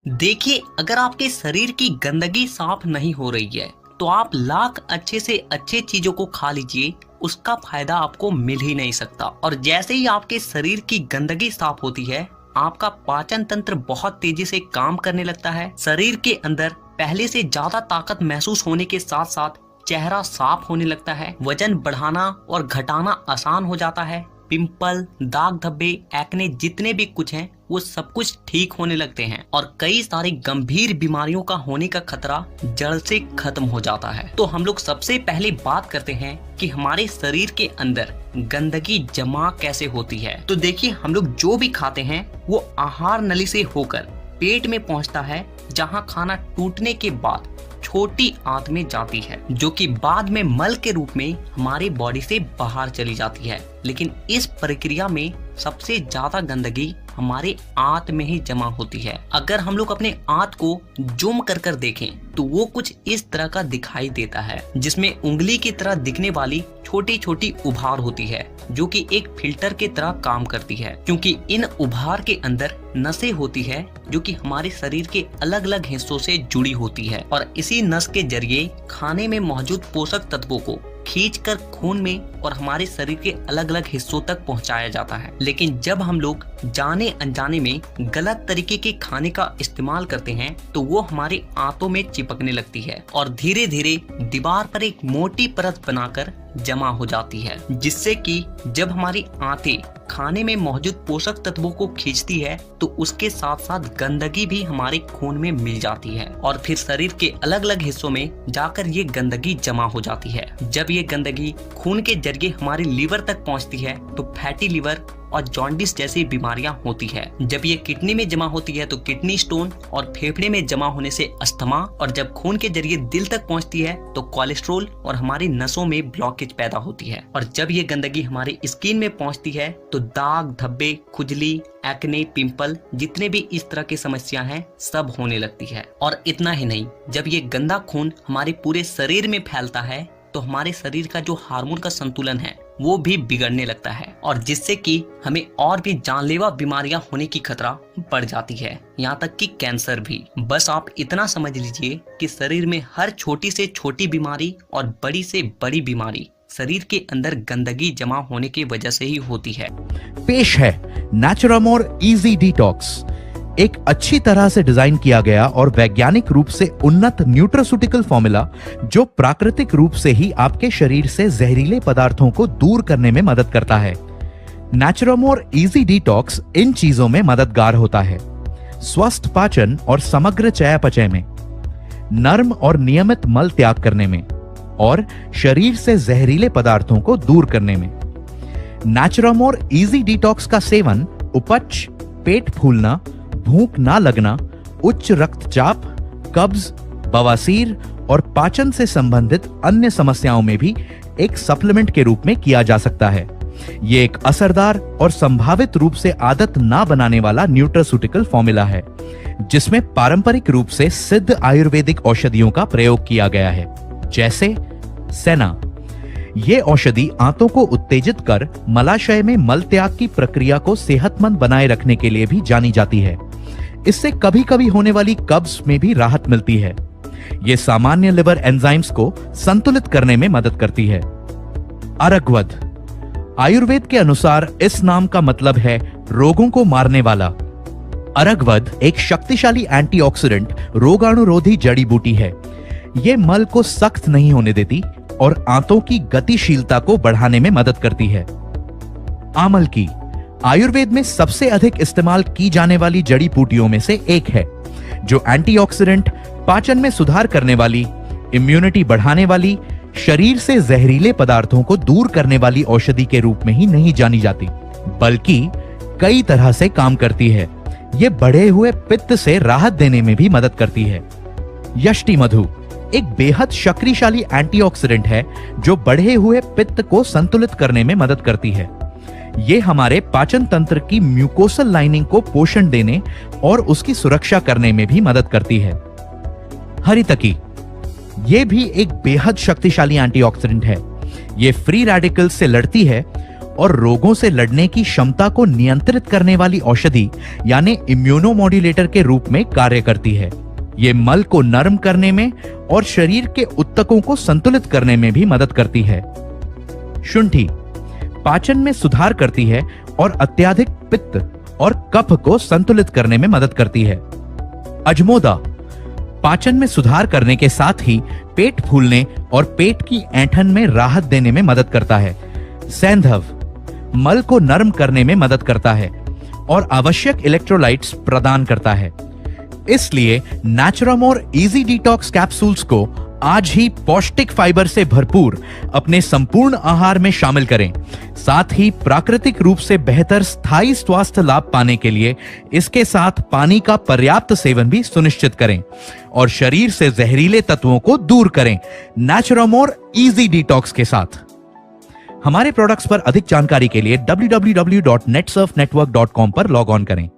देखिए, अगर आपके शरीर की गंदगी साफ नहीं हो रही है तो आप लाख अच्छे से अच्छे चीजों को खा लीजिए, उसका फायदा आपको मिल ही नहीं सकता। और जैसे ही आपके शरीर की गंदगी साफ होती है, आपका पाचन तंत्र बहुत तेजी से काम करने लगता है। शरीर के अंदर पहले से ज्यादा ताकत महसूस होने के साथ साथ चेहरा साफ होने लगता है। वजन बढ़ाना और घटाना आसान हो जाता है। पिंपल, दाग धब्बे, एक्ने जितने भी कुछ हैं वो सब कुछ ठीक होने लगते हैं और कई सारी गंभीर बीमारियों का होने का खतरा जड़ से खत्म हो जाता है। तो हम लोग सबसे पहले बात करते हैं कि हमारे शरीर के अंदर गंदगी जमा कैसे होती है। तो देखिए, हम लोग जो भी खाते हैं वो आहार नली से होकर पेट में पहुंचता है, जहां खाना टूटने के बाद छोटी आंत में जाती है, जो कि बाद में मल के रूप में हमारी बॉडी से बाहर चली जाती है। लेकिन इस प्रक्रिया में सबसे ज्यादा गंदगी हमारे आंत में ही जमा होती है। अगर हम लोग अपने आंत को जूम कर कर देखें तो वो कुछ इस तरह का दिखाई देता है, जिसमें उंगली की तरह दिखने वाली छोटी छोटी उभार होती है, जो कि एक फिल्टर की तरह काम करती है, क्योंकि इन उभार के अंदर नसें होती है जो कि हमारे शरीर के अलग अलग हिस्सों से जुड़ी होती है और इसी नस के जरिए खाने में मौजूद पोषक तत्वों को खींचकर खून में और हमारे शरीर के अलग अलग हिस्सों तक पहुंचाया जाता है। लेकिन जब हम लोग जाने अनजाने में गलत तरीके के खाने का इस्तेमाल करते हैं तो वो हमारे आंतों में चिपकने लगती है और धीरे धीरे दीवार पर एक मोटी परत बनाकर जमा हो जाती है, जिससे कि जब हमारी आंतें खाने में मौजूद पोषक तत्वों को खींचती है तो उसके साथ साथ गंदगी भी हमारे खून में मिल जाती है और फिर शरीर के अलग अलग हिस्सों में जाकर ये गंदगी जमा हो जाती है। जब ये गंदगी खून के जरिए हमारे लीवर तक पहुंचती है तो फैटी लीवर और जॉन्डिस जैसी बीमारियां होती है। जब ये किडनी में जमा होती है तो किडनी स्टोन और फेफड़े में जमा होने से अस्थमा, और जब खून के जरिए दिल तक पहुंचती है तो कोलेस्ट्रोल और हमारी नसों में ब्लॉकेज पैदा होती है। और जब ये गंदगी हमारी स्किन में पहुंचती है तो दाग धब्बे, खुजली, एक्ने, पिंपल जितने भी इस तरह की समस्या हैं सब होने लगती है। और इतना ही नहीं, जब ये गंदा खून हमारे पूरे शरीर में फैलता है तो हमारे शरीर का जो हार्मोन का संतुलन है वो भी बिगड़ने लगता है और जिससे कि हमें और भी जानलेवा बीमारियां होने की खतरा बढ़ जाती है, यहाँ तक कि कैंसर भी। बस आप इतना समझ लीजिए कि शरीर में हर छोटी से छोटी बीमारी और बड़ी से बड़ी बीमारी शरीर के अंदर गंदगी जमा होने की वजह से ही होती है। पेश है नेचुरामोर इजी डिटॉक्स, एक अच्छी तरह से डिजाइन किया गया और वैज्ञानिक रूप से उन्नत न्यूट्रास्यूटिकल फॉर्मूला जो प्राकृतिक रूप से ही आपके शरीर से जहरीले पदार्थों को दूर करने में मदद करता है। नेचुरामोर इजी डिटॉक्स इन चीजों में मददगार होता है: स्वस्थ पाचन और समग्र चयापचय में, नर्म और नियमित मल त्याग करने में और शरीर से जहरीले पदार्थों को दूर करने में। नेचुरामोर इजी डिटॉक्स का सेवन उपच, पेट फूलना, भूख ना लगना, उच्च रक्तचाप, कब्ज, बवासीर और पाचन से संबंधित अन्य समस्याओं में भी एक सप्लीमेंट के रूप में किया जा सकता है। यह एक असरदार और संभावित रूप से आदत ना बनाने वाला न्यूट्रास्यूटिकल फॉर्मूला है, जिसमें पारंपरिक रूप से सिद्ध आयुर्वेदिक औषधियों का प्रयोग किया गया है, जैसे सेना। ये औषधि आंतों को उत्तेजित कर मलाशय में मल त्याग की प्रक्रिया को सेहतमंद बनाए रखने के लिए भी जानी जाती है। इससे कभी कभी होने वाली कब्ज में भी राहत मिलती है। ये सामान्य लिवर एंजाइम्स को संतुलित करने में मदद करती है। अरगवद, आयुर्वेद के अनुसार इस नाम का मतलब है रोगों को मारने वाला। अरगवद एक शक्तिशाली एंटीऑक्सीडेंट रोगाणुरोधी जड़ी बूटी है। ये मल को सख्त नहीं होने देती और आंतों की गतिशीलता को बढ़ाने में मदद करती है। आमल की, आयुर्वेद में सबसे अधिक इस्तेमाल की जाने वाली जड़ी बूटियों में से एक है, जो एंटीऑक्सीडेंट, पाचन में सुधार करने वाली, इम्यूनिटी बढ़ाने वाली, शरीर से जहरीले पदार्थों को दूर करने वाली औषधि के रूप में ही नहीं जानी जाती, बल्कि कई तरह से काम करती है। यह बढ़े हुए पित्त से राहत देने में भी मदद करती है। यष्टि मधु एक बेहद शक्तिशाली एंटीऑक्सीडेंट है जो बढ़े हुए पित्त को संतुलित करने में मदद करती है। ये हमारे पाचन तंत्र की म्यूकोसल लाइनिंग को पोषण देने और उसकी सुरक्षा करने में भी मदद करती है। हरितकी, ये भी एक बेहद शक्तिशाली एंटीऑक्सीडेंट है। ये फ्री रेडिकल्स से लड़ती है और रोगों से लड़ने की क्षमता को नियंत्रित करने वाली औषधि यानी इम्यूनोमॉड्यूलेटर के रूप में कार्य करती है। ये मल को नरम करने में और शरीर के ऊतकों को संतुलित करने में भी मदद करती है। शुंठी पाचन में सुधार करती है और अत्यधिक पित्त और कफ को संतुलित करने में मदद करती है। अजमोदा पाचन में सुधार करने के साथ ही पेट फूलने और पेट की ऐंठन में राहत देने में मदद करता है। सैंधव मल को नरम करने में मदद करता है और आवश्यक इलेक्ट्रोलाइट्स प्रदान करता है। इसलिए नेचुरामोर इजी डिटॉक्स कैप्सूल्स को आज ही पौष्टिक फाइबर से भरपूर अपने संपूर्ण आहार में शामिल करें। साथ ही प्राकृतिक रूप से बेहतर स्थायी स्वास्थ्य लाभ पाने के लिए इसके साथ पानी का पर्याप्त सेवन भी सुनिश्चित करें और शरीर से जहरीले तत्वों को दूर करें नेचुरामोर इजी डिटॉक्स के साथ। हमारे प्रोडक्ट्स पर अधिक जानकारी के लिए www.netsurfnetwork.com पर लॉग ऑन करें।